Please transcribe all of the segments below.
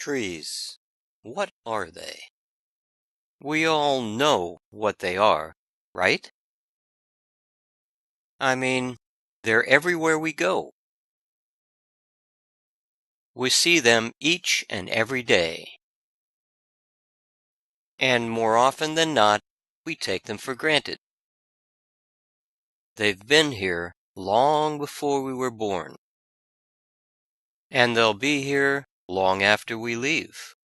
Trees. What are they? We all know what they are, right? I mean, they're everywhere we go. We see them each and every day. And more often than not, we take them for granted. They've been here long before we were born. And they'll be here long after we leave.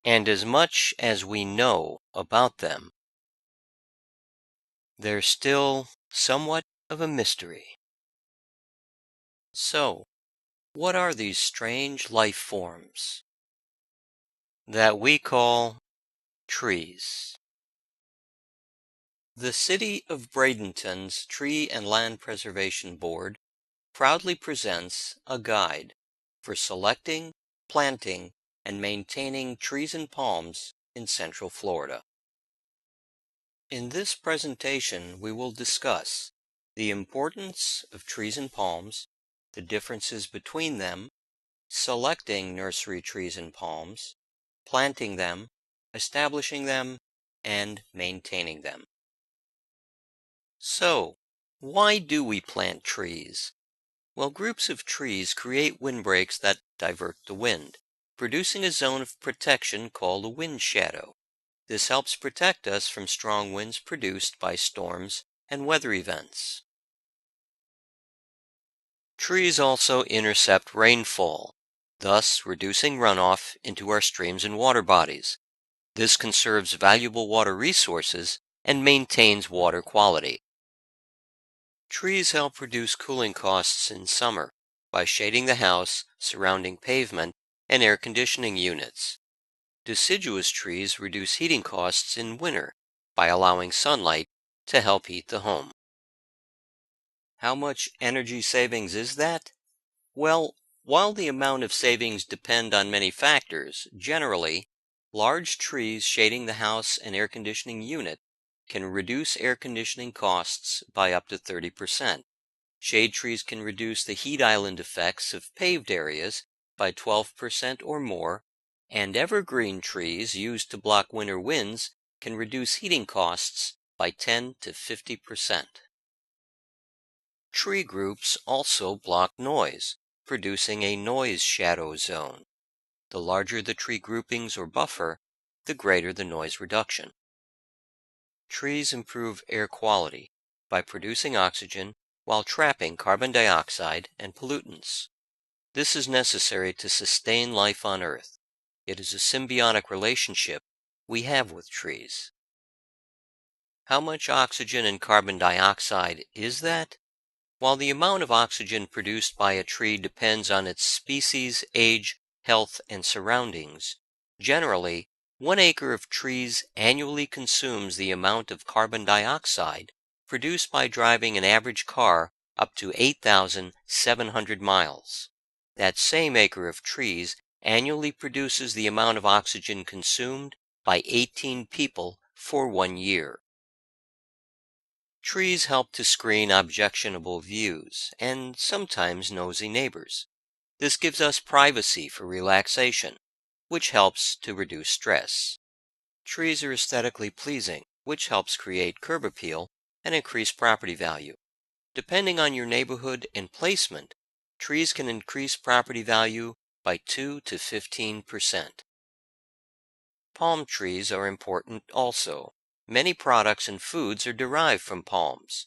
And as much as we know about them, they're still somewhat of a mystery. So, what are these strange life forms that we call trees? The City of Bradenton's Tree and Land Preservation Board proudly presents a guide for selecting, planting, and maintaining trees and palms in Central Florida. In this presentation, we will discuss the importance of trees and palms, the differences between them, selecting nursery trees and palms, planting them, establishing them, and maintaining them. So, why do we plant trees? Well, groups of trees create windbreaks that divert the wind, producing a zone of protection called a wind shadow. This helps protect us from strong winds produced by storms and weather events. Trees also intercept rainfall, thus reducing runoff into our streams and water bodies. This conserves valuable water resources and maintains water quality. Trees help reduce cooling costs in summer by shading the house, surrounding pavement, and air conditioning units. Deciduous trees reduce heating costs in winter by allowing sunlight to help heat the home. How much energy savings is that? Well, while the amount of savings depend on many factors, generally, large trees shading the house and air conditioning unit can reduce air conditioning costs by up to 30%. Shade trees can reduce the heat island effects of paved areas by 12% or more, and evergreen trees used to block winter winds can reduce heating costs by 10 to 50%. Tree groups also block noise, producing a noise shadow zone. The larger the tree groupings or buffer, the greater the noise reduction. Trees improve air quality by producing oxygen while trapping carbon dioxide and pollutants. This is necessary to sustain life on Earth. It is a symbiotic relationship we have with trees. How much oxygen and carbon dioxide is that? While the amount of oxygen produced by a tree depends on its species, age, health, and surroundings, generally, 1 acre of trees annually consumes the amount of carbon dioxide produced by driving an average car up to 8,700 miles. That same acre of trees annually produces the amount of oxygen consumed by 18 people for 1 year. Trees help to screen objectionable views and sometimes nosy neighbors. This gives us privacy for relaxation, which helps to reduce stress. Trees are aesthetically pleasing, which helps create curb appeal and increase property value. Depending on your neighborhood and placement, trees can increase property value by 2 to 15%. Palm trees are important also. Many products and foods are derived from palms.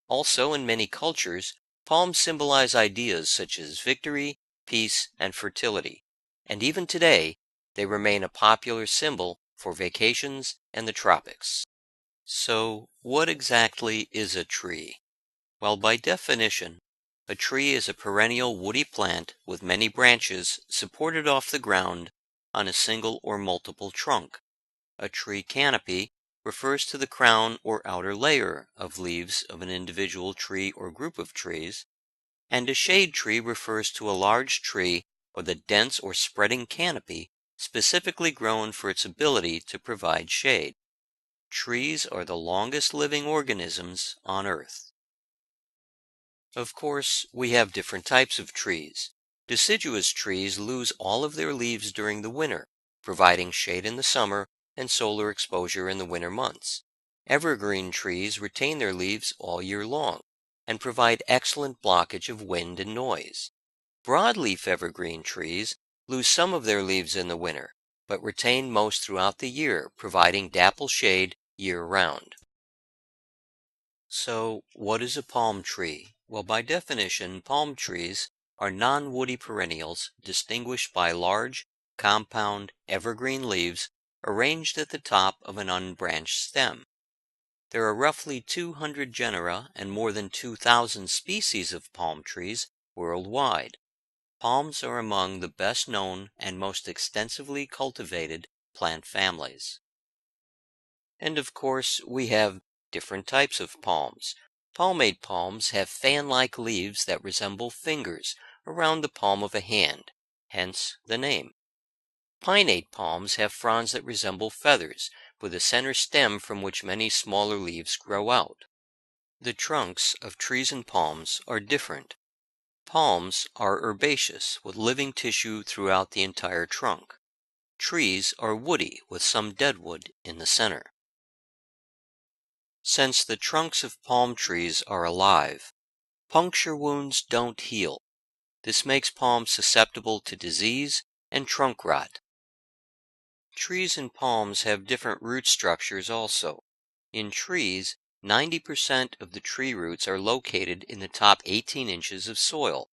Also, in many cultures, palms symbolize ideas such as victory, peace, and fertility. And even today, they remain a popular symbol for vacations and the tropics. So, what exactly is a tree? Well, by definition, a tree is a perennial woody plant with many branches supported off the ground on a single or multiple trunk. A tree canopy refers to the crown or outer layer of leaves of an individual tree or group of trees, and a shade tree refers to a large tree with a dense or spreading canopy specifically grown for its ability to provide shade. Trees are the longest living organisms on Earth. Of course, we have different types of trees. Deciduous trees lose all of their leaves during the winter, providing shade in the summer and solar exposure in the winter months. Evergreen trees retain their leaves all year long and provide excellent blockage of wind and noise. Broadleaf evergreen trees lose some of their leaves in the winter, but retain most throughout the year, providing dapple shade year-round. So, what is a palm tree? Well, by definition, palm trees are non-woody perennials distinguished by large, compound, evergreen leaves arranged at the top of an unbranched stem. There are roughly 200 genera and more than 2,000 species of palm trees worldwide. Palms are among the best known and most extensively cultivated plant families. And of course, we have different types of palms. Palmate palms have fan-like leaves that resemble fingers around the palm of a hand, hence the name. Pinnate palms have fronds that resemble feathers, with a center stem from which many smaller leaves grow out. The trunks of trees and palms are different. Palms are herbaceous, with living tissue throughout the entire trunk. Trees are woody, with some deadwood in the center. Since the trunks of palm trees are alive, puncture wounds don't heal. This makes palms susceptible to disease and trunk rot. Trees and palms have different root structures also. In trees, 90% of the tree roots are located in the top 18 inches of soil.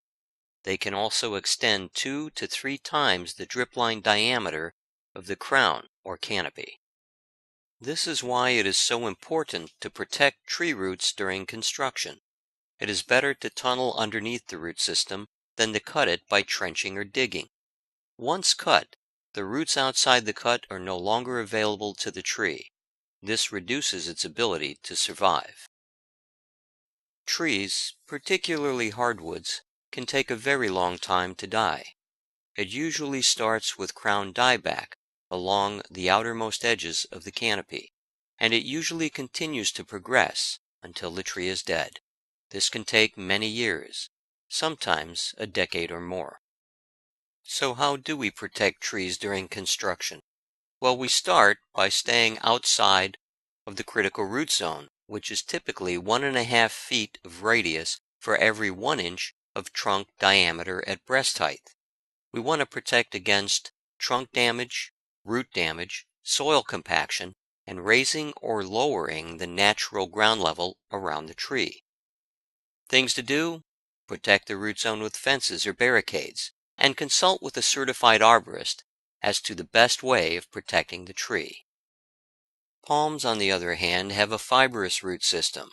They can also extend 2 to 3 times the dripline diameter of the crown or canopy. This is why it is so important to protect tree roots during construction. It is better to tunnel underneath the root system than to cut it by trenching or digging. Once cut, the roots outside the cut are no longer available to the tree. This reduces its ability to survive. Trees, particularly hardwoods, can take a very long time to die. It usually starts with crown dieback along the outermost edges of the canopy, and it usually continues to progress until the tree is dead. This can take many years, sometimes a decade or more. So how do we protect trees during construction? Well, we start by staying outside of the critical root zone, which is typically 1.5 feet of radius for every 1 inch of trunk diameter at breast height. We want to protect against trunk damage, root damage, soil compaction, and raising or lowering the natural ground level around the tree. Things to do: protect the root zone with fences or barricades, and consult with a certified arborist as to the best way of protecting the tree. Palms, on the other hand, have a fibrous root system.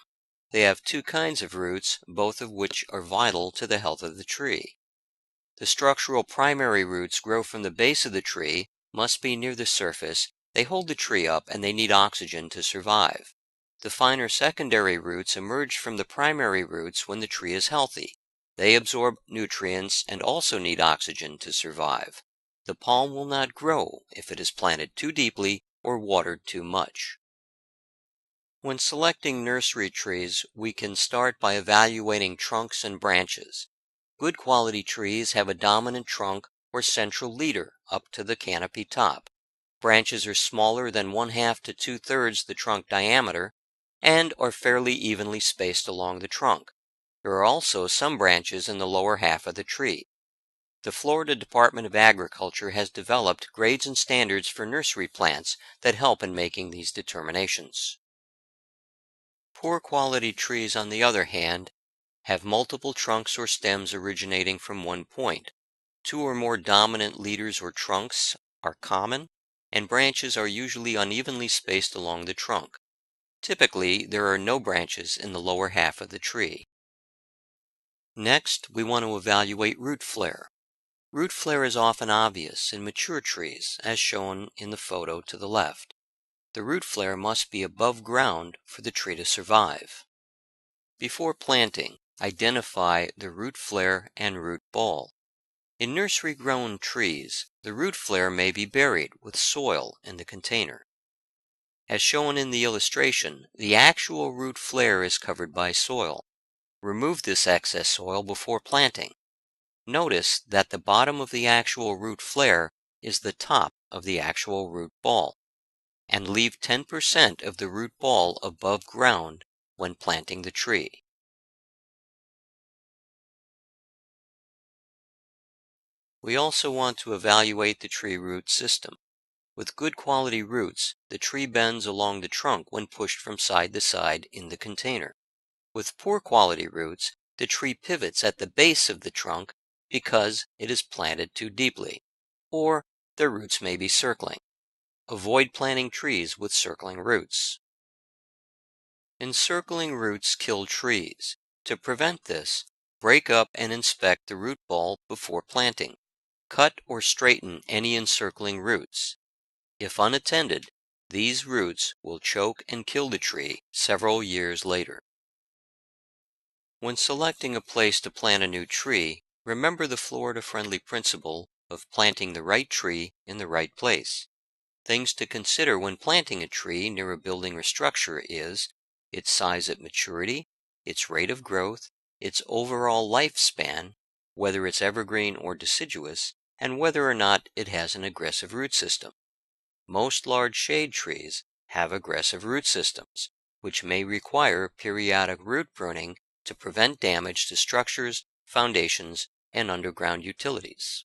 They have 2 kinds of roots, both of which are vital to the health of the tree. The structural primary roots grow from the base of the tree, must be near the surface, they hold the tree up, and they need oxygen to survive. The finer secondary roots emerge from the primary roots when the tree is healthy. They absorb nutrients and also need oxygen to survive. The palm will not grow if it is planted too deeply or watered too much. When selecting nursery trees, we can start by evaluating trunks and branches. Good quality trees have a dominant trunk or central leader up to the canopy top. Branches are smaller than 1/2 to 2/3 the trunk diameter and are fairly evenly spaced along the trunk. There are also some branches in the lower half of the tree. The Florida Department of Agriculture has developed grades and standards for nursery plants that help in making these determinations. Poor quality trees, on the other hand, have multiple trunks or stems originating from one point. 2 or more dominant leaders or trunks are common, and branches are usually unevenly spaced along the trunk. Typically, there are no branches in the lower half of the tree. Next, we want to evaluate root flare. Root flare is often obvious in mature trees, as shown in the photo to the left. The root flare must be above ground for the tree to survive. Before planting, identify the root flare and root ball. In nursery-grown trees, the root flare may be buried with soil in the container. As shown in the illustration, the actual root flare is covered by soil. Remove this excess soil before planting. Notice that the bottom of the actual root flare is the top of the actual root ball, and leave 10% of the root ball above ground when planting the tree. We also want to evaluate the tree root system. With good quality roots, the tree bends along the trunk when pushed from side to side in the container. With poor quality roots, the tree pivots at the base of the trunk because it is planted too deeply, or the roots may be circling. Avoid planting trees with circling roots. Encircling roots kill trees. To prevent this, break up and inspect the root ball before planting. Cut or straighten any encircling roots. If unattended, these roots will choke and kill the tree several years later. When selecting a place to plant a new tree, remember the Florida-friendly principle of planting the right tree in the right place. Things to consider when planting a tree near a building or structure is its size at maturity, its rate of growth, its overall lifespan, whether it's evergreen or deciduous, and whether or not it has an aggressive root system. Most large shade trees have aggressive root systems, which may require periodic root pruning to prevent damage to structures, foundations, and underground utilities.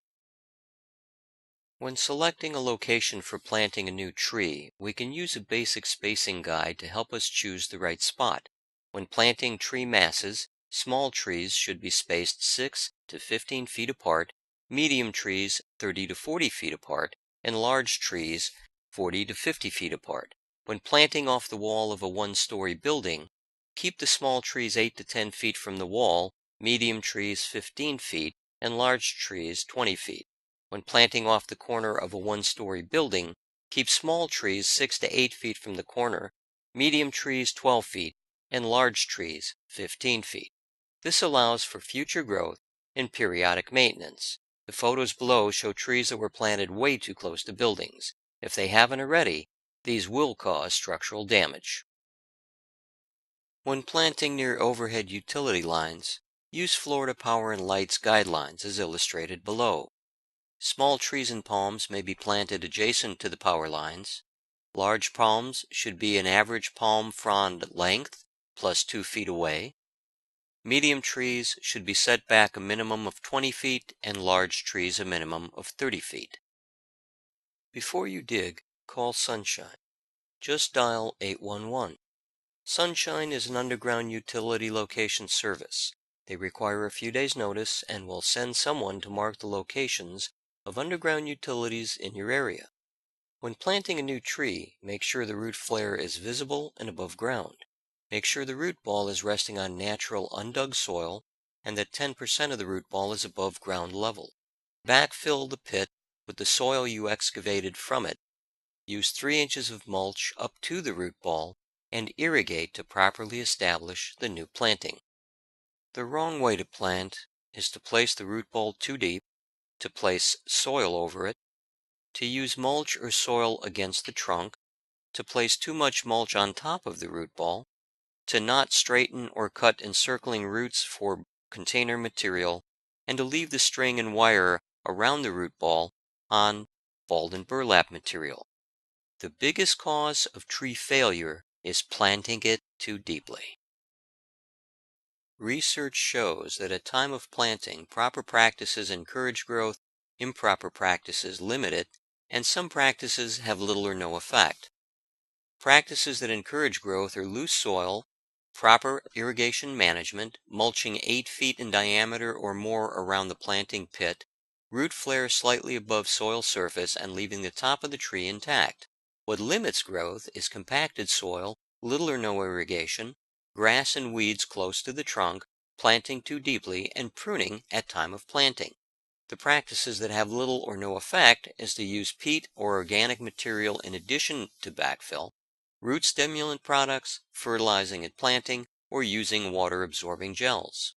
When selecting a location for planting a new tree, we can use a basic spacing guide to help us choose the right spot. When planting tree masses, small trees should be spaced 6 to 15 feet apart, medium trees 30 to 40 feet apart, and large trees 40 to 50 feet apart. When planting off the wall of a one-story building, keep the small trees 8 to 10 feet from the wall, medium trees 15 feet, and large trees 20 feet. When planting off the corner of a one-story building, keep small trees 6 to 8 feet from the corner, medium trees 12 feet, and large trees 15 feet. This allows for future growth and periodic maintenance. The photos below show trees that were planted way too close to buildings. If they haven't already, these will cause structural damage. When planting near overhead utility lines, use Florida Power and Light's guidelines as illustrated below. Small trees and palms may be planted adjacent to the power lines. Large palms should be an average palm frond length plus 2 feet away. Medium trees should be set back a minimum of 20 feet and large trees a minimum of 30 feet. Before you dig, call Sunshine. Just dial 811. Sunshine is an underground utility location service. They require a few days' notice and will send someone to mark the locations of underground utilities in your area. When planting a new tree, make sure the root flare is visible and above ground. Make sure the root ball is resting on natural undug soil and that 10% of the root ball is above ground level. Backfill the pit with the soil you excavated from it. Use 3 inches of mulch up to the root ball and irrigate to properly establish the new planting. The wrong way to plant is to place the root ball too deep, to place soil over it, to use mulch or soil against the trunk, to place too much mulch on top of the root ball, to not straighten or cut encircling roots for container material, and to leave the string and wire around the root ball on balled and burlap material. The biggest cause of tree failure is planting it too deeply. Research shows that at time of planting, proper practices encourage growth, improper practices limit it, and some practices have little or no effect. Practices that encourage growth are loose soil, proper irrigation management, mulching 8 feet in diameter or more around the planting pit, root flare slightly above soil surface and leaving the top of the tree intact. What limits growth is compacted soil, little or no irrigation, grass and weeds close to the trunk, planting too deeply, and pruning at time of planting. The practices that have little or no effect is to use peat or organic material in addition to backfill, root stimulant products, fertilizing at planting, or using water-absorbing gels.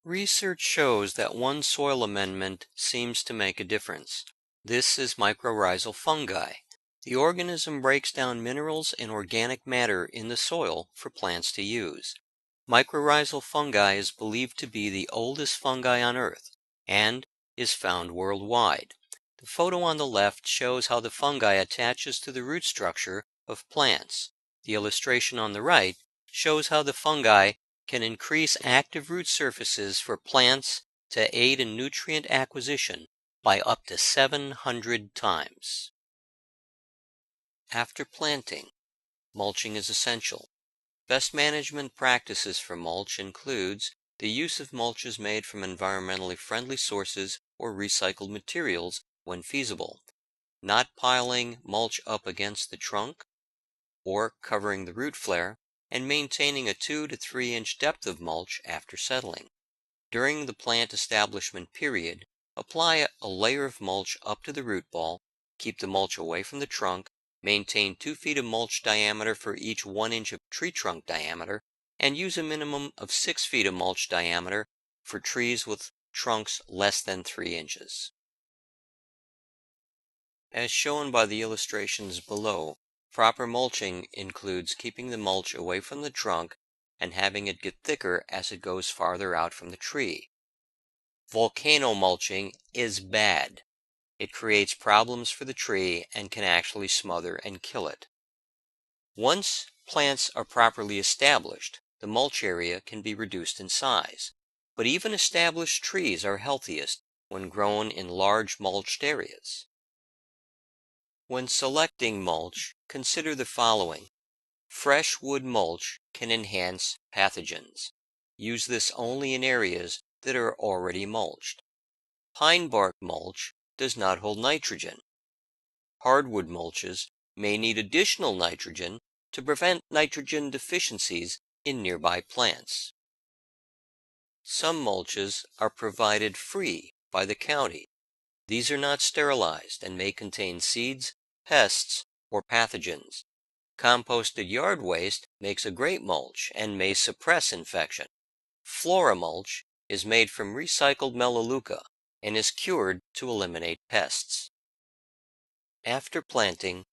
Research shows that one soil amendment seems to make a difference. This is mycorrhizal fungi. The organism breaks down minerals and organic matter in the soil for plants to use. Mycorrhizal fungi is believed to be the oldest fungi on Earth and is found worldwide. The photo on the left shows how the fungi attaches to the root structure of plants. The illustration on the right shows how the fungi can increase active root surfaces for plants to aid in nutrient acquisition by up to 700 times. After planting, mulching is essential. Best management practices for mulch includes the use of mulches made from environmentally friendly sources or recycled materials when feasible, not piling mulch up against the trunk or covering the root flare, and maintaining a 2 to 3 inch depth of mulch after settling. During the plant establishment period, apply a layer of mulch up to the root ball, keep the mulch away from the trunk, maintain 2 feet of mulch diameter for each 1 inch of tree trunk diameter, and use a minimum of 6 feet of mulch diameter for trees with trunks less than 3 inches. As shown by the illustrations below, proper mulching includes keeping the mulch away from the trunk and having it get thicker as it goes farther out from the tree. Volcano mulching is bad. It creates problems for the tree and can actually smother and kill it. Once plants are properly established, the mulch area can be reduced in size. But even established trees are healthiest when grown in large mulched areas. When selecting mulch, consider the following. Fresh wood mulch can enhance pathogens. Use this only in areas that are already mulched. Pine bark mulch does not hold nitrogen. Hardwood mulches may need additional nitrogen to prevent nitrogen deficiencies in nearby plants. Some mulches are provided free by the county. These are not sterilized and may contain seeds, pests, or pathogens. Composted yard waste makes a great mulch and may suppress infection. Flora mulch is made from recycled melaleuca and is cured to eliminate pests. After planting,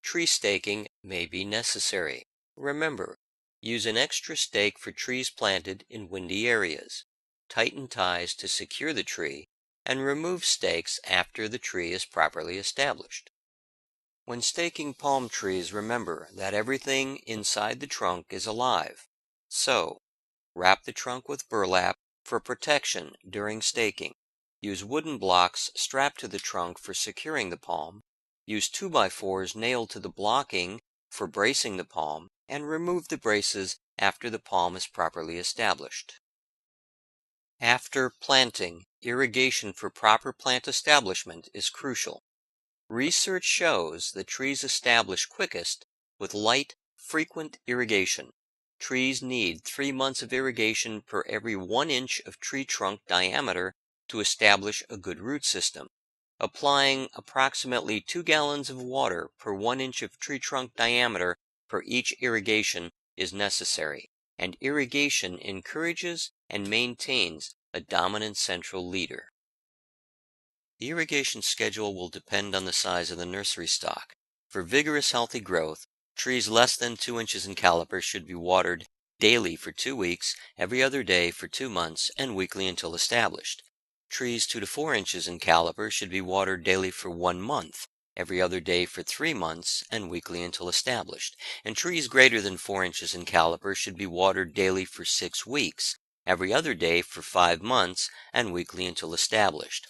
tree staking may be necessary. Remember, use an extra stake for trees planted in windy areas. Tighten ties to secure the tree and remove stakes after the tree is properly established. When staking palm trees, remember that everything inside the trunk is alive. So, wrap the trunk with burlap for protection during staking. Use wooden blocks strapped to the trunk for securing the palm. Use 2x4s nailed to the blocking for bracing the palm, and remove the braces after the palm is properly established. After planting, irrigation for proper plant establishment is crucial. Research shows that trees establish quickest with light, frequent irrigation. Trees need 3 months of irrigation per every 1 inch of tree trunk diameter to establish a good root system. Applying approximately 2 gallons of water per 1 inch of tree trunk diameter per each irrigation is necessary, and irrigation encourages and maintains a dominant central leader. The irrigation schedule will depend on the size of the nursery stock. For vigorous, healthy growth, trees less than 2 inches in caliber should be watered daily for 2 weeks, every other day for 2 months, and weekly until established. Trees 2 to 4 inches in caliber should be watered daily for 1 month, every other day for 3 months, and weekly until established. And trees greater than 4 inches in caliber should be watered daily for 6 weeks, every other day for 5 months, and weekly until established.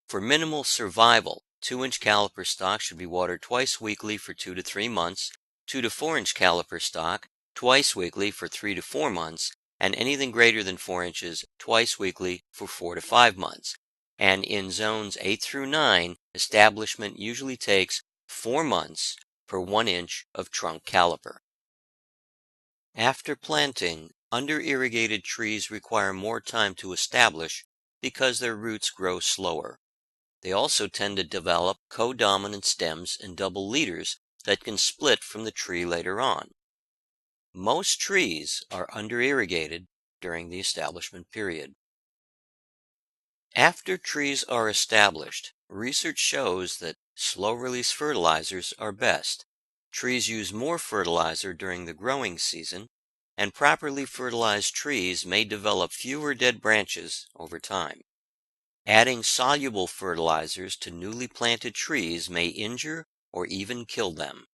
For minimal survival, 2-inch caliper stock should be watered twice weekly for 2 to 3 months, 2 to 4-inch caliper stock twice weekly for 3 to 4 months, and anything greater than 4 inches twice weekly for 4 to 5 months. And in zones 8 through 9, establishment usually takes 4 months per 1 inch of trunk caliper. After planting, under-irrigated trees require more time to establish because their roots grow slower. They also tend to develop codominant stems and double leaders that can split from the tree later on. Most trees are under-irrigated during the establishment period. After trees are established, research shows that slow-release fertilizers are best. Trees use more fertilizer during the growing season, and properly fertilized trees may develop fewer dead branches over time. Adding soluble fertilizers to newly planted trees may injure or even kill them.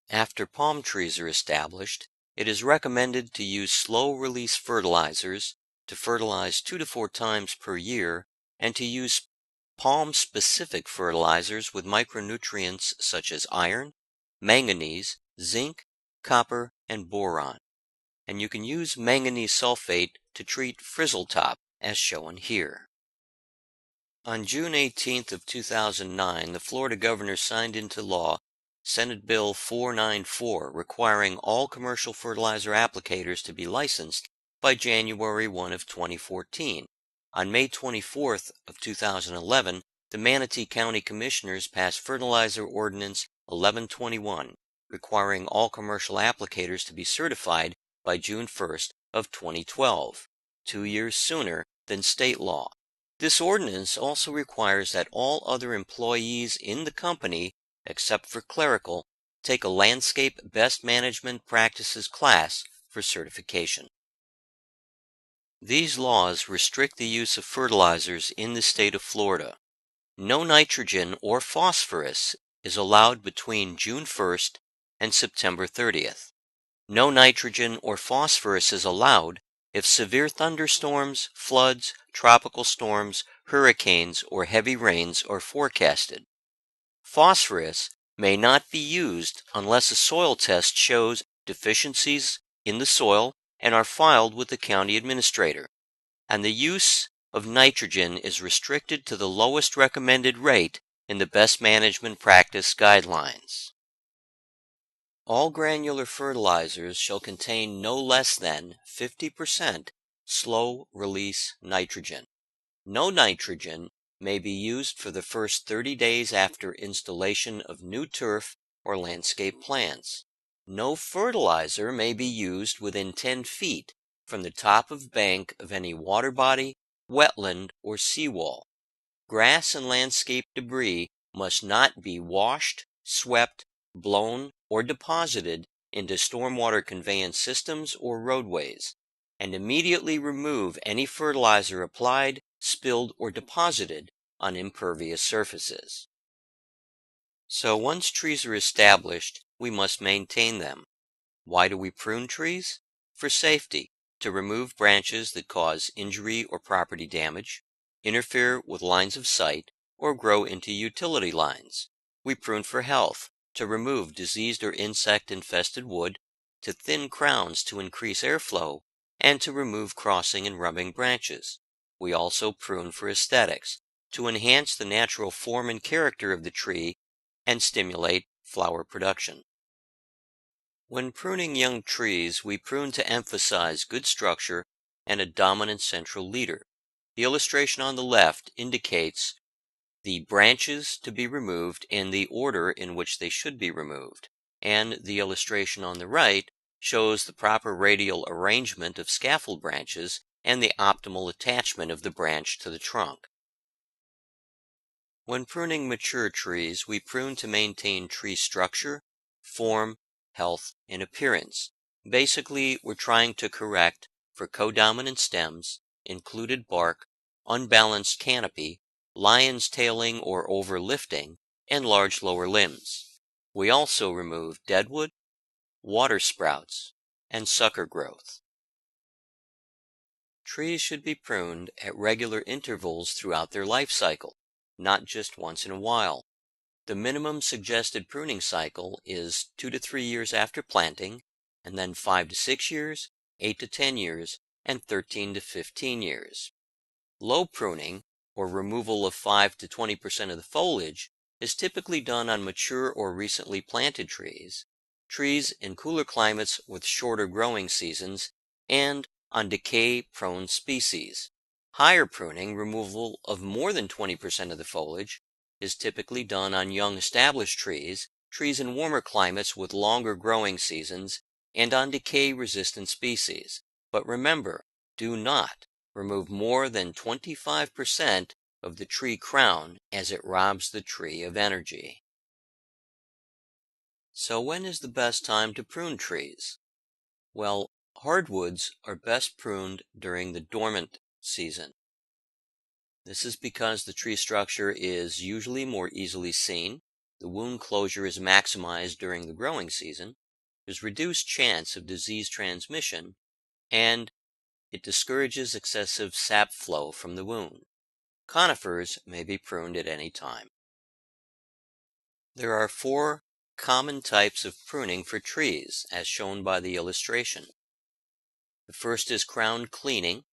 After palm trees are established, it is recommended to use slow-release fertilizers to fertilize 2 to 4 times per year and to use palm-specific fertilizers with micronutrients such as iron, manganese, zinc, copper, and boron. And you can use manganese sulfate to treat frizzletop as shown here. On June 18th of 2009, the Florida governor signed into law Senate Bill 494 requiring all commercial fertilizer applicators to be licensed by January 1 of 2014. On May 24th of 2011, the Manatee County Commissioners passed Fertilizer Ordinance 1121 requiring all commercial applicators to be certified by June 1st of 2012, 2 years sooner than state law. This ordinance also requires that all other employees in the company, except for clerical, take a landscape best management practices class for certification. These laws restrict the use of fertilizers in the state of Florida. No nitrogen or phosphorus is allowed between June 1st and September 30th. No nitrogen or phosphorus is allowed if severe thunderstorms, floods, tropical storms, hurricanes, or heavy rains are forecasted. Phosphorus may not be used unless a soil test shows deficiencies in the soil and are filed with the county administrator, and the use of nitrogen is restricted to the lowest recommended rate in the Best Management Practice Guidelines. All granular fertilizers shall contain no less than 50% slow-release nitrogen. No nitrogen may be used for the first 30 days after installation of new turf or landscape plants. No fertilizer may be used within 10 feet from the top of bank of any water body, wetland, or seawall. Grass and landscape debris must not be washed, swept, blown, or deposited into stormwater conveyance systems or roadways, and immediately remove any fertilizer applied, spilled, or deposited on impervious surfaces. So once trees are established, we must maintain them. Why do we prune trees? For safety, to remove branches that cause injury or property damage, interfere with lines of sight, or grow into utility lines. We prune for health, to remove diseased or insect-infested wood, to thin crowns to increase airflow, and to remove crossing and rubbing branches. We also prune for aesthetics, to enhance the natural form and character of the tree and stimulate flower production. When pruning young trees, we prune to emphasize good structure and a dominant central leader. The illustration on the left indicates the branches to be removed in the order in which they should be removed, and the illustration on the right shows the proper radial arrangement of scaffold branches and the optimal attachment of the branch to the trunk. When pruning mature trees, we prune to maintain tree structure, form, health, and appearance. Basically, we're trying to correct for codominant stems, included bark, unbalanced canopy, lion's tailing or overlifting, and large lower limbs. We also remove deadwood, water sprouts, and sucker growth. Trees should be pruned at regular intervals throughout their life cycle, not just once in a while. The minimum suggested pruning cycle is 2 to 3 years after planting, and then 5 to 6 years, 8 to 10 years, and 13 to 15 years. Low pruning, or removal of 5 to 20% of the foliage, is typically done on mature or recently planted trees, trees in cooler climates with shorter growing seasons, and on decay-prone species. Higher pruning, removal of more than 20% of the foliage, is typically done on young established trees, trees in warmer climates with longer growing seasons, and on decay-resistant species. But remember, do not remove more than 25% of the tree crown as it robs the tree of energy. So when is the best time to prune trees? Well, hardwoods are best pruned during the dormant season. This is because the tree structure is usually more easily seen, the wound closure is maximized during the growing season, there's reduced chance of disease transmission, and it discourages excessive sap flow from the wound. Conifers may be pruned at any time. There are 4 common types of pruning for trees, as shown by the illustration. The first is crown cleaning,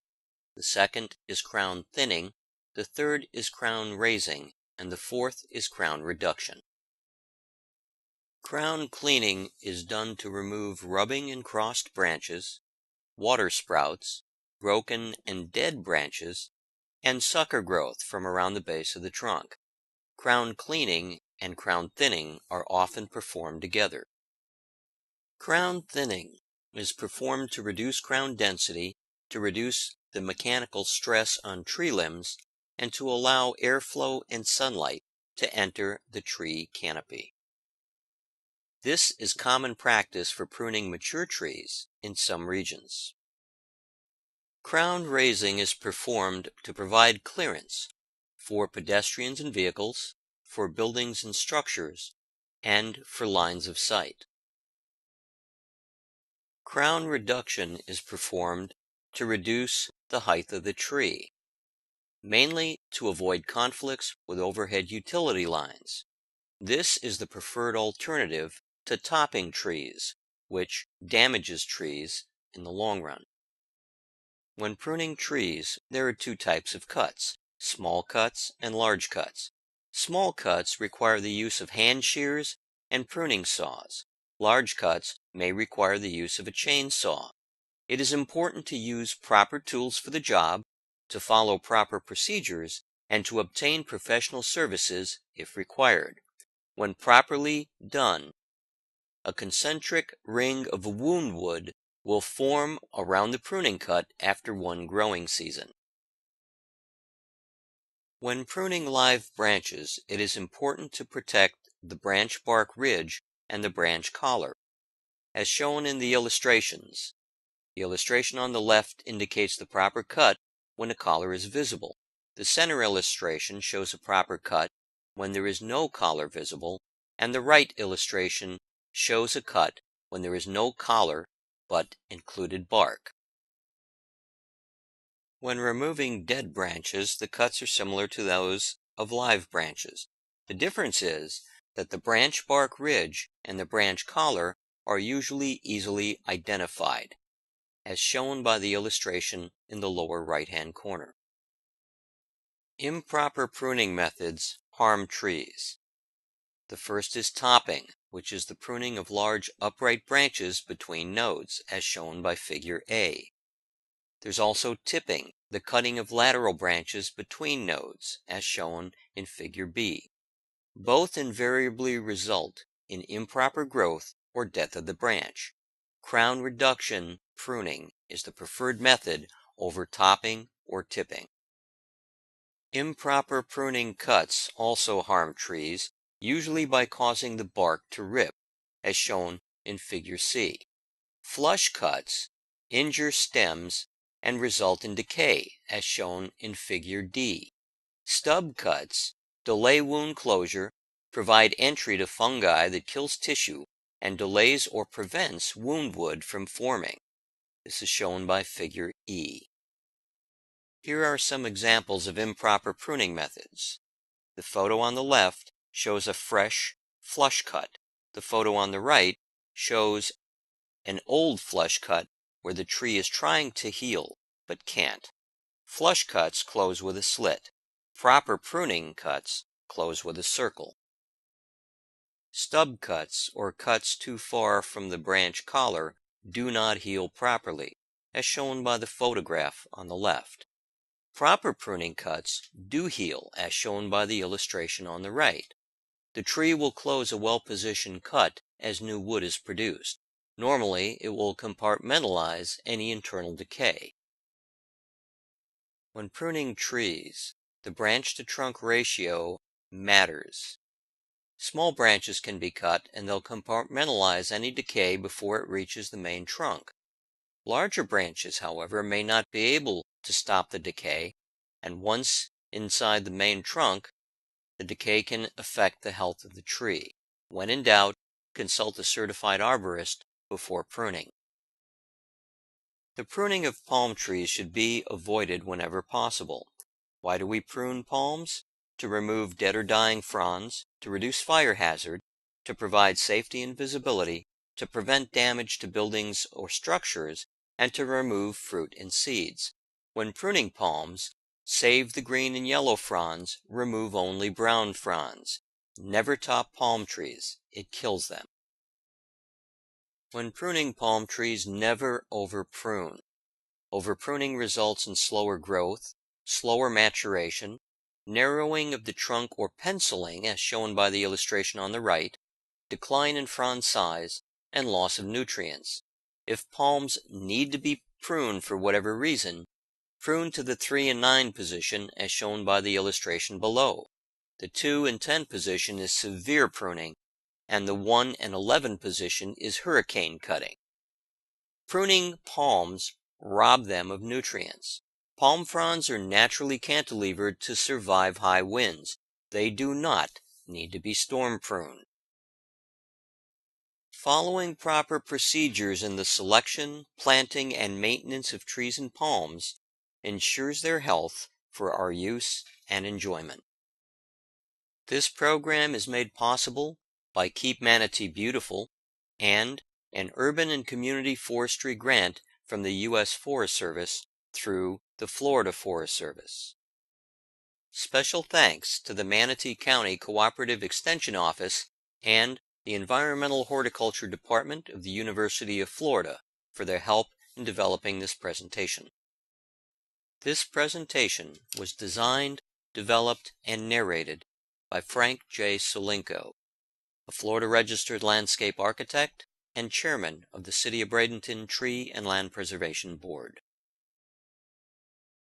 the second is crown thinning, the third is crown raising, and the fourth is crown reduction. Crown cleaning is done to remove rubbing and crossed branches, water sprouts, broken and dead branches, and sucker growth from around the base of the trunk. Crown cleaning and crown thinning are often performed together. Crown thinning is performed to reduce crown density, to reduce the mechanical stress on tree limbs, and to allow airflow and sunlight to enter the tree canopy. This is common practice for pruning mature trees in some regions. Crown raising is performed to provide clearance for pedestrians and vehicles, for buildings and structures, and for lines of sight. Crown reduction is performed to reduce the height of the tree, mainly to avoid conflicts with overhead utility lines. This is the preferred alternative to topping trees, which damages trees in the long run. When pruning trees, there are 2 types of cuts, small cuts and large cuts. Small cuts require the use of hand shears and pruning saws. Large cuts may require the use of a chainsaw. It is important to use proper tools for the job, to follow proper procedures, and to obtain professional services if required. When properly done, a concentric ring of wound wood will form around the pruning cut after one growing season. When pruning live branches, it is important to protect the branch bark ridge and the branch collar, as shown in the illustrations. The illustration on the left indicates the proper cut when the collar is visible. The center illustration shows a proper cut when there is no collar visible, and the right illustration shows a cut when there is no collar but included bark. When removing dead branches, the cuts are similar to those of live branches. The difference is that the branch bark ridge and the branch collar are usually easily identified, as shown by the illustration in the lower right-hand corner. Improper pruning methods harm trees. The first is topping, which is the pruning of large upright branches between nodes, as shown by figure A. There's also tipping, the cutting of lateral branches between nodes, as shown in figure B. Both invariably result in improper growth or death of the branch. Crown reduction pruning is the preferred method over topping or tipping. Improper pruning cuts also harm trees, usually by causing the bark to rip, as shown in figure C. Flush cuts injure stems and result in decay, as shown in figure D. Stub cuts delay wound closure, provide entry to fungi that kills tissue, and delays or prevents wound wood from forming. This is shown by figure E. Here are some examples of improper pruning methods. The photo on the left shows a fresh flush cut. The photo on the right shows an old flush cut where the tree is trying to heal but can't. Flush cuts close with a slit. Proper pruning cuts close with a circle. Stub cuts, or cuts too far from the branch collar, do not heal properly, as shown by the photograph on the left. Proper pruning cuts do heal, as shown by the illustration on the right. The tree will close a well-positioned cut as new wood is produced. Normally, it will compartmentalize any internal decay. When pruning trees, the branch-to-trunk ratio matters. Small branches can be cut and they'll compartmentalize any decay before it reaches the main trunk. Larger branches, however, may not be able to stop the decay, and once inside the main trunk, the decay can affect the health of the tree. When in doubt, consult a certified arborist before pruning. The pruning of palm trees should be avoided whenever possible. Why do we prune palms? To remove dead or dying fronds, to reduce fire hazard, to provide safety and visibility, to prevent damage to buildings or structures, and to remove fruit and seeds. When pruning palms, save the green and yellow fronds, remove only brown fronds. Never top palm trees, it kills them. When pruning palm trees, never over-prune. Over-pruning results in slower growth, slower maturation, narrowing of the trunk or penciling as shown by the illustration on the right, decline in frond size, and loss of nutrients. If palms need to be pruned for whatever reason, prune to the 3 and 9 position as shown by the illustration below. The 2 and 10 position is severe pruning, and the 1 and 11 position is hurricane cutting. Pruning palms rob them of nutrients. Palm fronds are naturally cantilevered to survive high winds. They do not need to be storm pruned. Following proper procedures in the selection, planting, and maintenance of trees and palms ensures their health for our use and enjoyment. This program is made possible by Keep Manatee Beautiful and an urban and community forestry grant from the U.S. Forest Service through the Florida Forest Service. Special thanks to the Manatee County Cooperative Extension Office and the Environmental Horticulture Department of the University of Florida for their help in developing this presentation. This presentation was designed, developed, and narrated by Frank J. Solinko, a Florida registered landscape architect and chairman of the City of Bradenton Tree and Land Preservation Board.